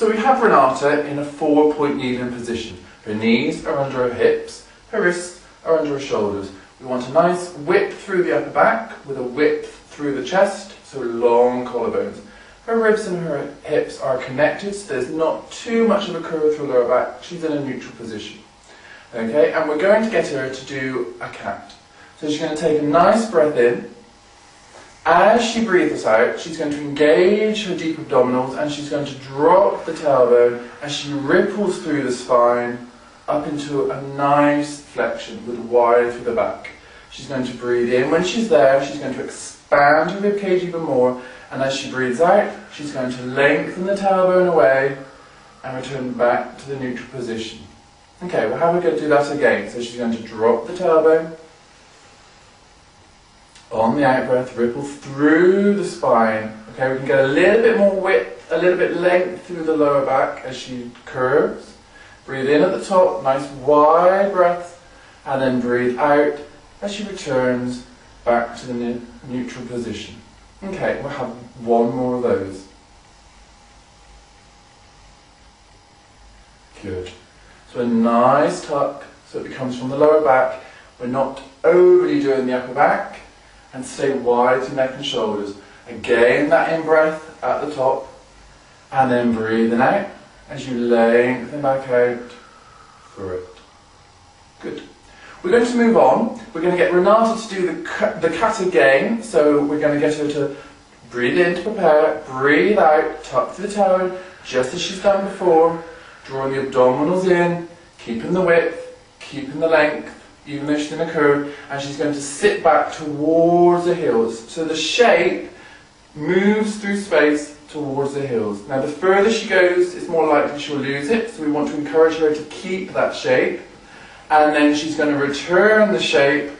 So we have Renata in a 4-point kneeling position. Her knees are under her hips, her wrists are under her shoulders. We want a nice width through the upper back with a width through the chest, so long collarbones. Her ribs and her hips are connected, so there's not too much of a curve through the lower back. She's in a neutral position. Okay, and we're going to get her to do a cat. So she's going to take a nice breath in. As she breathes out, she's going to engage her deep abdominals and she's going to drop the tailbone as she ripples through the spine up into a nice flexion with wide through the back. She's going to breathe in. When she's there, she's going to expand her ribcage even more, and as she breathes out, she's going to lengthen the tailbone away and return back to the neutral position. Okay, well, how are we going to do that again? So she's going to drop the tailbone. On the out-breath, ripple through the spine. Okay, we can get a little bit more width, a little bit length through the lower back as she curves. Breathe in at the top, nice wide breath, and then breathe out as she returns back to the neutral position. Okay, we'll have one more of those. Good. So a nice tuck, so it becomes from the lower back. We're not overly doing the upper back, and stay wide to neck and shoulders. Again, that in-breath at the top, and then breathing out as you lengthen back out through it. Good. We're going to move on. We're going to get Renata to do the cat again. So we're going to get her to breathe in to prepare, breathe out, tuck to the tailbone, just as she's done before, drawing the abdominals in, keeping the width, keeping the length, even though she's in a curve, and she's going to sit back towards the heels. So the shape moves through space towards the heels. Now the further she goes, it's more likely she'll lose it, so we want to encourage her to keep that shape. And then she's going to return the shape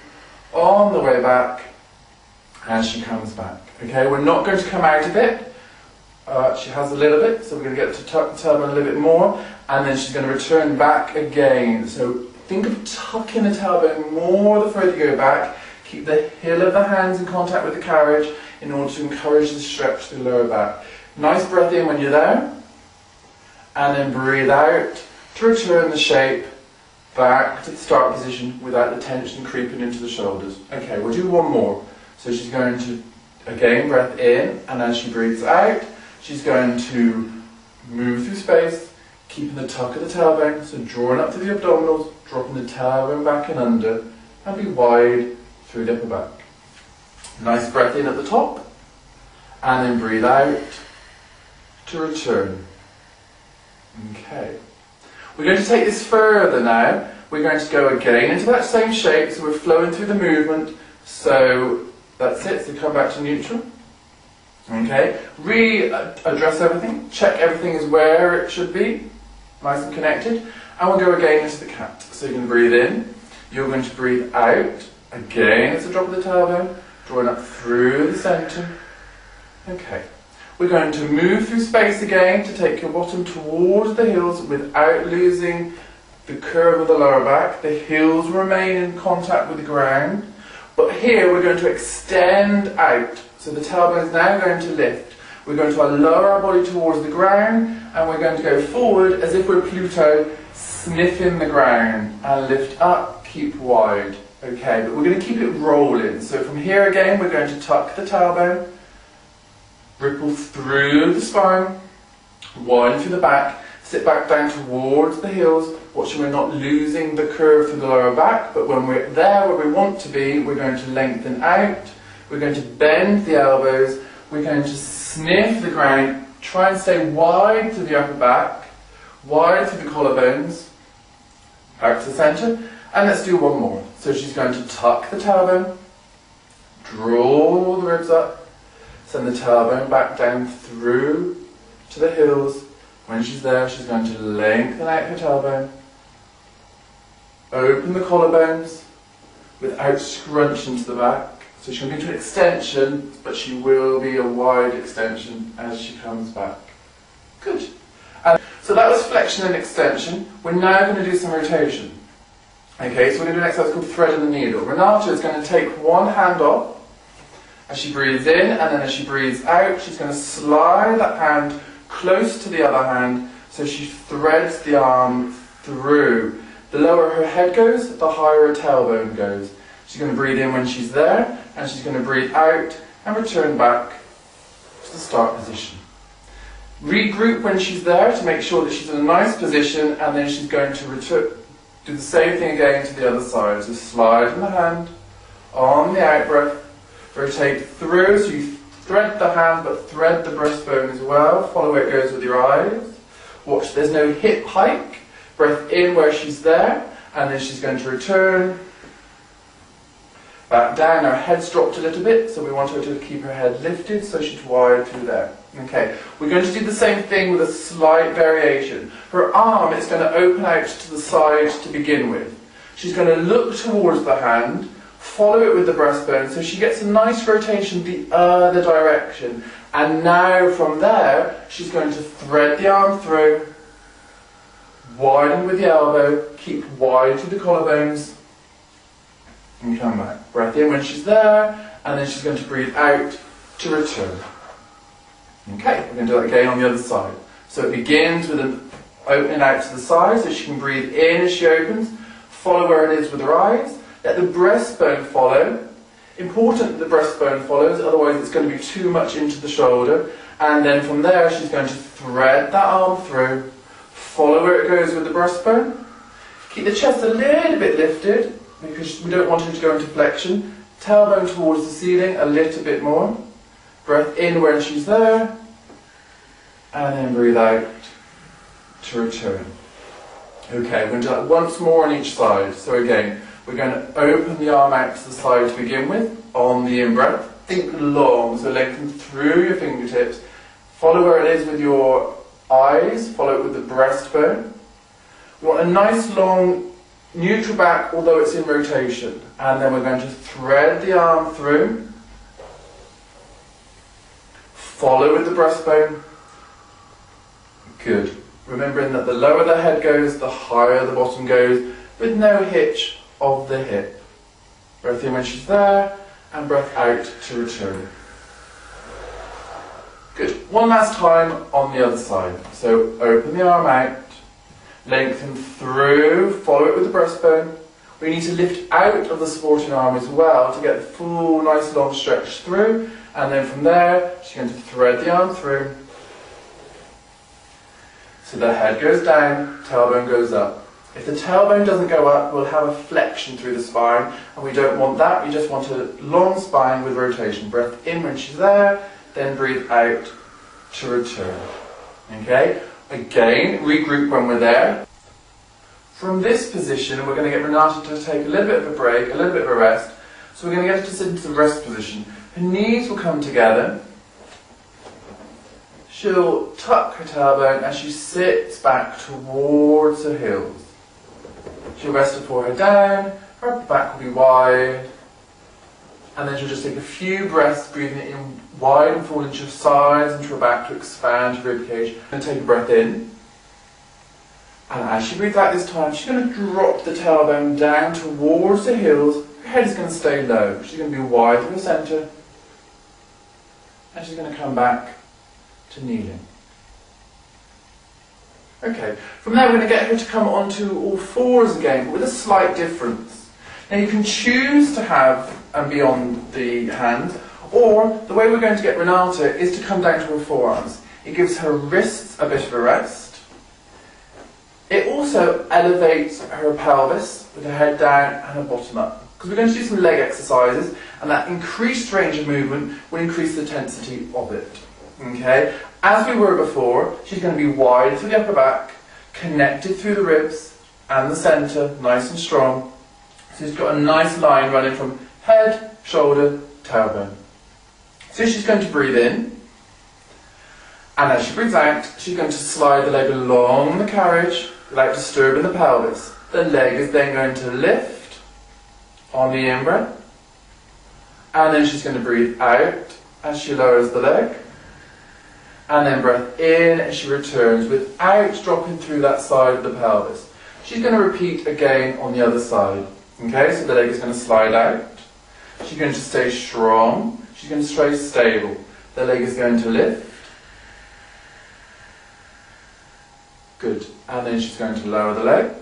on the way back as she comes back. Okay, we're not going to come out of it. She has a little bit, so we're going to get to tuck the tailbone a little bit more, and then she's going to return back again. So think of tucking the tailbone more the further you go back. Keep the heel of the hands in contact with the carriage in order to encourage the stretch through the lower back. Nice breath in when you're there, and then breathe out to return the shape back to the start position without the tension creeping into the shoulders. Okay, we'll do one more. So she's going to, again, breath in, and as she breathes out, she's going to move through space, keeping the tuck of the tailbone, so drawing up to the abdominals, dropping the tailbone back and under, and be wide through the upper back. Nice breath in at the top, and then breathe out to return. Okay. We're going to take this further now. We're going to go again into that same shape, so we're flowing through the movement. So that's it, so come back to neutral. Okay, readdress everything, check everything is where it should be, nice and connected, and we'll go again into the cat. So you can breathe in, you're going to breathe out, again it's a drop of the tailbone, drawing up through the centre. Okay, we're going to move through space again to take your bottom towards the heels without losing the curve of the lower back. The heels remain in contact with the ground, but here we're going to extend out. So the tailbone is now going to lift. We're going to lower our body towards the ground, and we're going to go forward as if we're Pluto, sniffing the ground, and lift up, keep wide. Okay, but we're going to keep it rolling. So from here again, we're going to tuck the tailbone, ripple through the spine, widen through the back, sit back down towards the heels, watching we're not losing the curve through the lower back, but when we're there where we want to be, we're going to lengthen out. We're going to bend the elbows, we're going to sniff the ground, try and stay wide to the upper back, wide through the collarbones, back to the centre, and let's do one more. So she's going to tuck the tailbone, draw the ribs up, send the tailbone back down through to the heels. When she's there, she's going to lengthen out her tailbone, open the collarbones without scrunching to the back. So she's going to be to an extension, but she will be a wide extension as she comes back. Good. So that was flexion and extension. We're now going to do some rotation. Okay, so we're going to do an exercise called thread and the needle. Renata is going to take one hand off as she breathes in, and then as she breathes out, she's going to slide that hand close to the other hand, so she threads the arm through. The lower her head goes, the higher her tailbone goes. She's going to breathe in when she's there, and she's going to breathe out and return back to the start position. Regroup when she's there to make sure that she's in a nice position, and then she's going to do the same thing again to the other side. So slide in the hand, on the out breath, rotate through, so you thread the hand but thread the breastbone as well. Follow where it goes with your eyes. Watch, there's no hip hike. Breath in where she's there, and then she's going to return back down. Her head's dropped a little bit, so we want her to keep her head lifted so she's wide through there. Okay, we're going to do the same thing with a slight variation. Her arm is going to open out to the side to begin with. She's going to look towards the hand, follow it with the breastbone, so she gets a nice rotation the other direction. And now from there, she's going to thread the arm through, widen with the elbow, keep wide through the collarbones, and come back. Breath in when she's there, and then she's going to breathe out to return. Okay, we're going to do that again on the other side. So it begins with an opening out to the side, so she can breathe in as she opens, follow where it is with her eyes, let the breastbone follow. Important that the breastbone follows, otherwise it's going to be too much into the shoulder. And then from there she's going to thread that arm through, follow where it goes with the breastbone. Keep the chest a little bit lifted, because we don't want her to go into flexion. Tailbone towards the ceiling a little bit more. Breath in when she's there, and then breathe out to return. Okay, we're going to do that once more on each side. So again, we're going to open the arm out to the side to begin with, on the in-breath. Think long, so lengthen through your fingertips. Follow where it is with your eyes, follow it with the breastbone. We want a nice long neutral back, although it's in rotation. And then we're going to thread the arm through, follow with the breastbone. Good. Remembering that the lower the head goes, the higher the bottom goes, with no hitch of the hip. Breath in when she's there, and breath out to return. Good. One last time on the other side. So open the arm out, lengthen through, follow it with the breastbone. We need to lift out of the supporting arm as well to get the full nice long stretch through, and then from there she's going to thread the arm through. So the head goes down, tailbone goes up. If the tailbone doesn't go up, we'll have a flexion through the spine, and we don't want that. We just want a long spine with rotation. Breath in when she's there, then breathe out to return. Okay? Again, regroup when we're there. From this position, we're going to get Renata to take a little bit of a break, a little bit of a rest. So we're going to get her to sit into the rest position. Her knees will come together. She'll tuck her tailbone as she sits back towards her heels. She'll rest her forehead down, her back will be wide, and then she'll just take a few breaths, breathing it in wide and full into her sides, into her back to expand her ribcage. And take a breath in. And as she breathes out this time, she's going to drop the tailbone down towards the heels. Her head is going to stay low. She's going to be wide through the centre. And she's going to come back to kneeling. Okay, from there we're going to get her to come onto all fours again, but with a slight difference. Now you can choose to have and be on the hands, or the way we're going to get Renata is to come down to her forearms. It gives her wrists a bit of a rest. It also elevates her pelvis with her head down and her bottom up. Because we're going to do some leg exercises, and that increased range of movement will increase the intensity of it. Okay? As we were before, she's going to be wide through the upper back, connected through the ribs and the centre, nice and strong. So she's got a nice line running from head, shoulder, tailbone. So she's going to breathe in, and as she breathes out, she's going to slide the leg along the carriage without disturbing the pelvis. The leg is then going to lift on the in-breath, and then she's going to breathe out as she lowers the leg. And then breath in as she returns without dropping through that side of the pelvis. She's going to repeat again on the other side. Okay, so the leg is going to slide out. She's going to stay strong. She's going to stay stable. The leg is going to lift. Good. And then she's going to lower the leg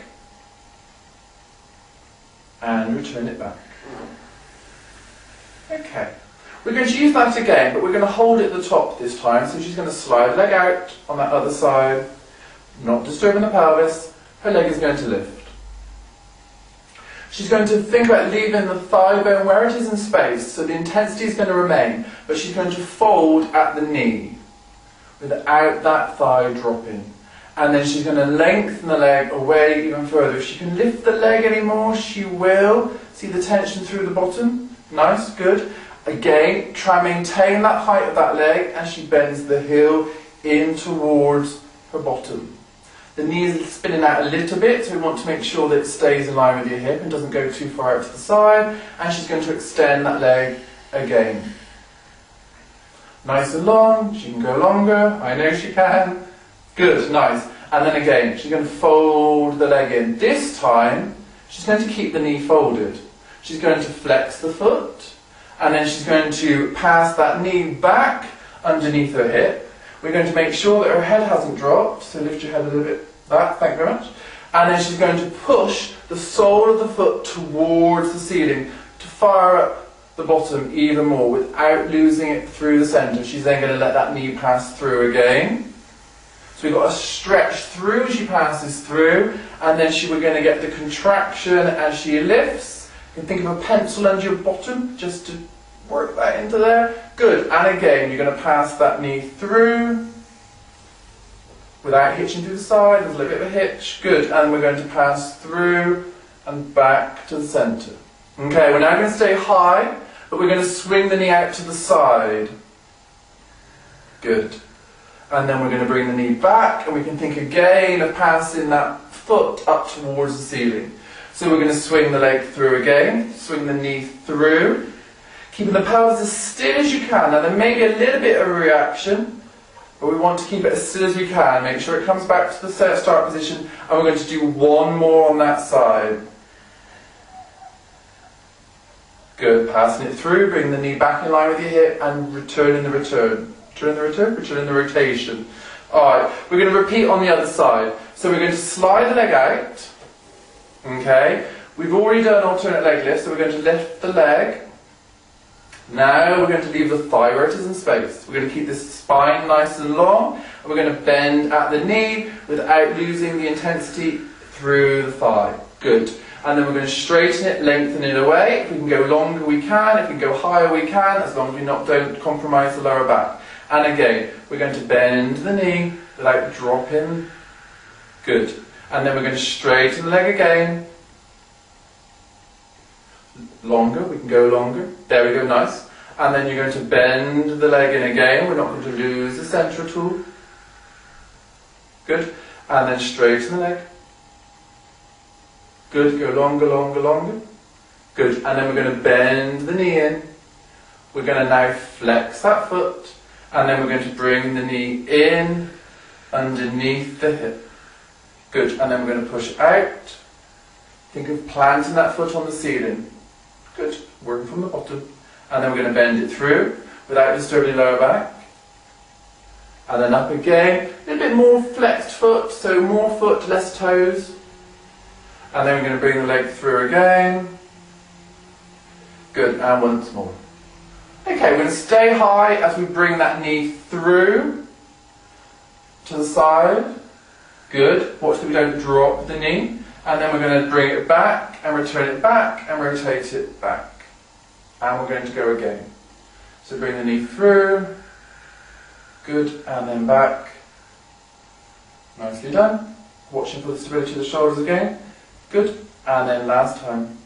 and return it back. Okay. We're going to use that again, but we're going to hold it at the top this time. So she's going to slide the leg out on that other side, not disturbing the pelvis. Her leg is going to lift. She's going to think about leaving the thigh bone where it is in space, so the intensity is going to remain, but she's going to fold at the knee without that thigh dropping. And then she's going to lengthen the leg away even further. If she can lift the leg anymore, she will. See the tension through the bottom? Nice, good. Again, try and maintain that height of that leg as she bends the heel in towards her bottom. The knee is spinning out a little bit, so we want to make sure that it stays in line with your hip and doesn't go too far out to the side. And she's going to extend that leg again. Nice and long. She can go longer. I know she can. Good, nice. And then again, she's going to fold the leg in. This time, she's going to keep the knee folded. She's going to flex the foot, and then she's going to pass that knee back underneath her hip. We're going to make sure that her head hasn't dropped, so lift your head a little bit back, thank you very much. And then she's going to push the sole of the foot towards the ceiling to fire up the bottom even more without losing it through the centre. She's then going to let that knee pass through again. So we've got a stretch through as she passes through, and then we're going to get the contraction as she lifts. You can think of a pencil under your bottom just to work that into there. Good. And again, you're going to pass that knee through without hitching to the side. There's a little bit of a hitch. Good. And we're going to pass through and back to the centre. Okay, we're now going to stay high, but we're going to swing the knee out to the side. Good. And then we're going to bring the knee back, and we can think again of passing that foot up towards the ceiling. So we're going to swing the leg through again, swing the knee through, keeping the pelvis as still as you can. Now there may be a little bit of a reaction, but we want to keep it as still as we can. Make sure it comes back to the start position, and we're going to do one more on that side. Good, passing it through, bring the knee back in line with your hip, and returning the return. Return the return, return the rotation. Alright, we're going to repeat on the other side. So we're going to slide the leg out. Okay, we've already done alternate leg lift, so we're going to lift the leg. Now we're going to leave the thigh where it is in space. We're going to keep this spine nice and long, and we're going to bend at the knee without losing the intensity through the thigh. Good. And then we're going to straighten it, lengthen it away. If we can go longer, we can. If we can go higher, we can, as long as we don't compromise the lower back. And again, we're going to bend the knee without dropping. Good. And then we're going to straighten the leg again. Longer, we can go longer. There we go, nice. And then you're going to bend the leg in again. We're not going to lose the centre at all. Good. And then straighten the leg. Good, go longer, longer, longer. Good. And then we're going to bend the knee in. We're going to now flex that foot. And then we're going to bring the knee in underneath the hip. Good. And then we're going to push out. Think of planting that foot on the ceiling. Good. Working from the bottom. And then we're going to bend it through without disturbing the lower back. And then up again. A little bit more flexed foot, so more foot, less toes. And then we're going to bring the leg through again. Good. And once more. Okay, we're going to stay high as we bring that knee through to the side. Good. Watch that we don't drop the knee. And then we're going to bring it back and return it back and rotate it back. And we're going to go again. So bring the knee through. Good. And then back. Nicely done. Watching for the stability of the shoulders again. Good. And then last time.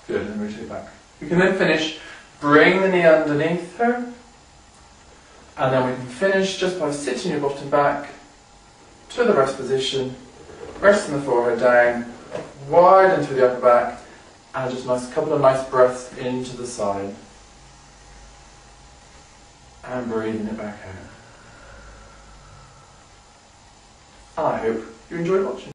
Good, and rotate back. We can then finish, bring the knee underneath her, and then we can finish just by sitting your bottom back to the rest position, resting the forehead down, widen through the upper back, and just a couple of nice breaths into the side. And breathing it back out. I hope you enjoyed watching.